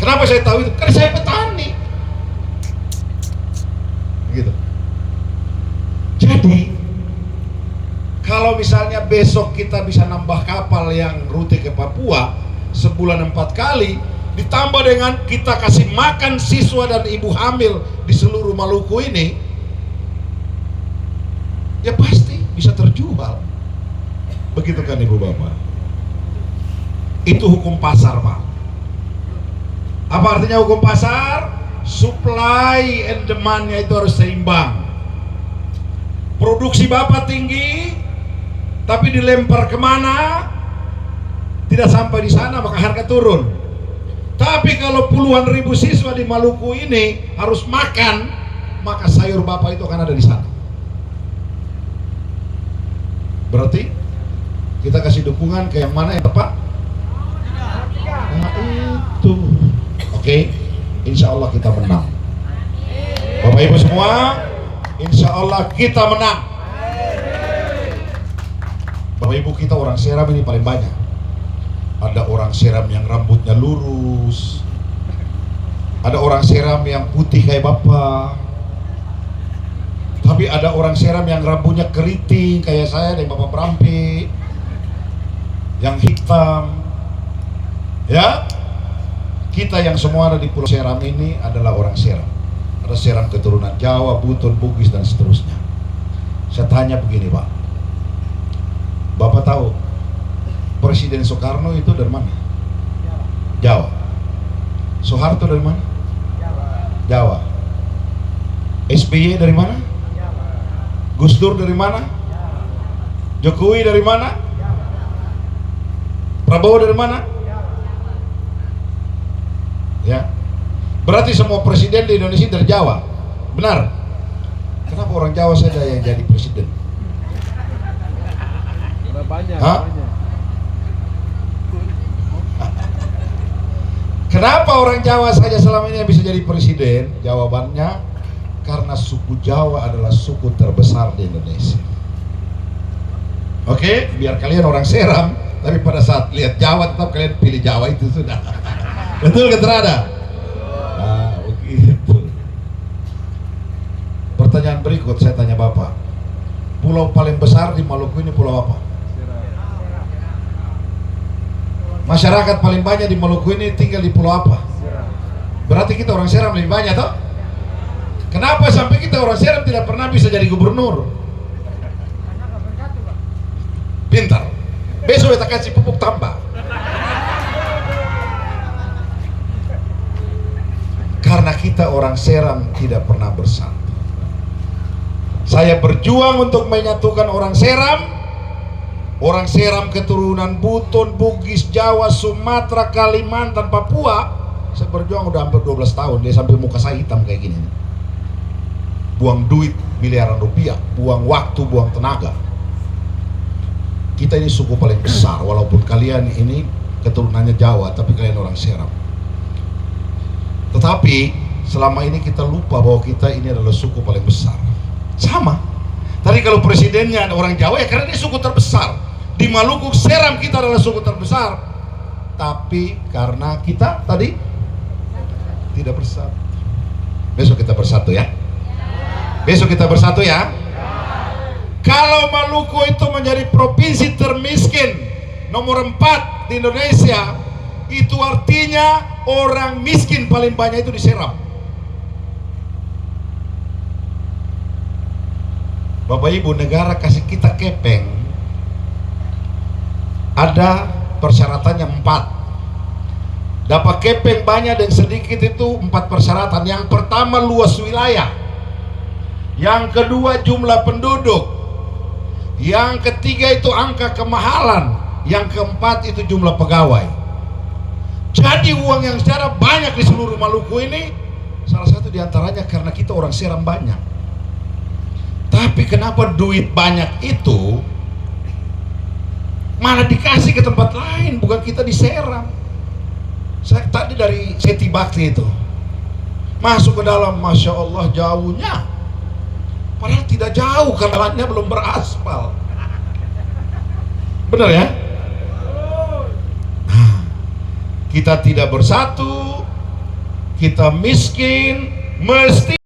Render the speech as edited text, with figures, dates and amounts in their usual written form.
Kenapa saya tahu itu? Karena saya petani. Gitu. Jadi kalau misalnya besok kita bisa nambah kapal yang rute ke Papua sebulan 4 kali, ditambah dengan kita kasih makan siswa dan ibu hamil di seluruh Maluku ini, ya pasti bisa terjual. Begitu kan ibu bapak? Itu hukum pasar, Pak. Apa artinya hukum pasar? Supply and demand-nya itu harus seimbang. Produksi bapak tinggi, tapi dilempar kemana? Tidak sampai di sana, maka harga turun. Tapi kalau puluhan ribu siswa di Maluku ini harus makan, maka sayur bapak itu akan ada di sana. Berarti kita kasih dukungan ke yang mana yang tepat? Nah itu. Oke, insya Allah kita menang. Bapak ibu semua, insya Allah kita menang. Bapak ibu, kita orang Seram ini paling banyak. Ada orang Seram yang rambutnya lurus, ada orang Seram yang putih kayak bapak, tapi ada orang Seram yang rambutnya keriting kayak saya dan bapak Brampi, yang hitam. Ya, kita yang semua ada di Pulau Seram ini adalah orang Seram. Ada Seram keturunan Jawa, Buton, Bugis dan seterusnya. Saya tanya begini, Pak, bapak tahu Presiden Soekarno itu dari mana? Jawa. Soeharto dari mana? Jawa. SBY dari mana? Gus Dur dari mana? Jokowi dari mana? Prabowo dari mana? Ya. Berarti semua presiden di Indonesia dari Jawa. Benar? Kenapa orang Jawa saja yang jadi presiden? Banyak. Kenapa orang Jawa saja selama ini bisa jadi presiden? Jawabannya karena suku Jawa adalah suku terbesar di Indonesia. Oke, biar kalian orang Seram, tapi pada saat lihat Jawa tetap kalian pilih Jawa itu sudah. Betul ke terada? Nah, begitu. Pertanyaan berikut saya tanya Bapak. Pulau paling besar di Maluku ini pulau apa? Masyarakat paling banyak di Maluku ini tinggal di pulau apa? Berarti kita orang Seram lebih banyak toh? Kenapa sampai kita orang Seram tidak pernah bisa jadi gubernur? Pintar. Besok kita kasih pupuk tambah. Karena kita orang Seram tidak pernah bersatu. Saya berjuang untuk menyatukan orang Seram. Orang Seram keturunan Buton, Bugis, Jawa, Sumatera, Kalimantan, Papua. Saya berjuang udah hampir 12 tahun. Dia sampai muka saya hitam kayak gini. Buang duit miliaran rupiah, buang waktu, buang tenaga. Kita ini suku paling besar. Walaupun kalian ini keturunannya Jawa, tapi kalian orang Seram. Tetapi selama ini kita lupa bahwa kita ini adalah suku paling besar. Sama. Tadi kalau presidennya orang Jawa, ya karena dia suku terbesar. Di Maluku Seram kita adalah suku terbesar, tapi karena kita tadi tidak bersatu. Besok kita bersatu ya. Besok kita bersatu ya. Kalau Maluku itu menjadi provinsi termiskin nomor 4 di Indonesia, itu artinya orang miskin paling banyak itu di Seram. Bapak Ibu, negara kasih kita kepeng. Ada persyaratannya 4. Dapat kepeng banyak dan sedikit itu 4 persyaratan. Yang pertama luas wilayah. Yang kedua jumlah penduduk. Yang ketiga itu angka kemahalan. Yang keempat itu jumlah pegawai. Jadi uang yang secara banyak di seluruh Maluku ini, salah satu diantaranya karena kita orang Seram banyak. Tapi kenapa duit banyak itu malah dikasih ke tempat lain, bukan kita di Seram? Saya tadi dari Seti Bakti itu masuk ke dalam, Masya Allah jauhnya, padahal tidak jauh karena jalannya belum beraspal. Benar ya? Nah, kita tidak bersatu, kita miskin, mesti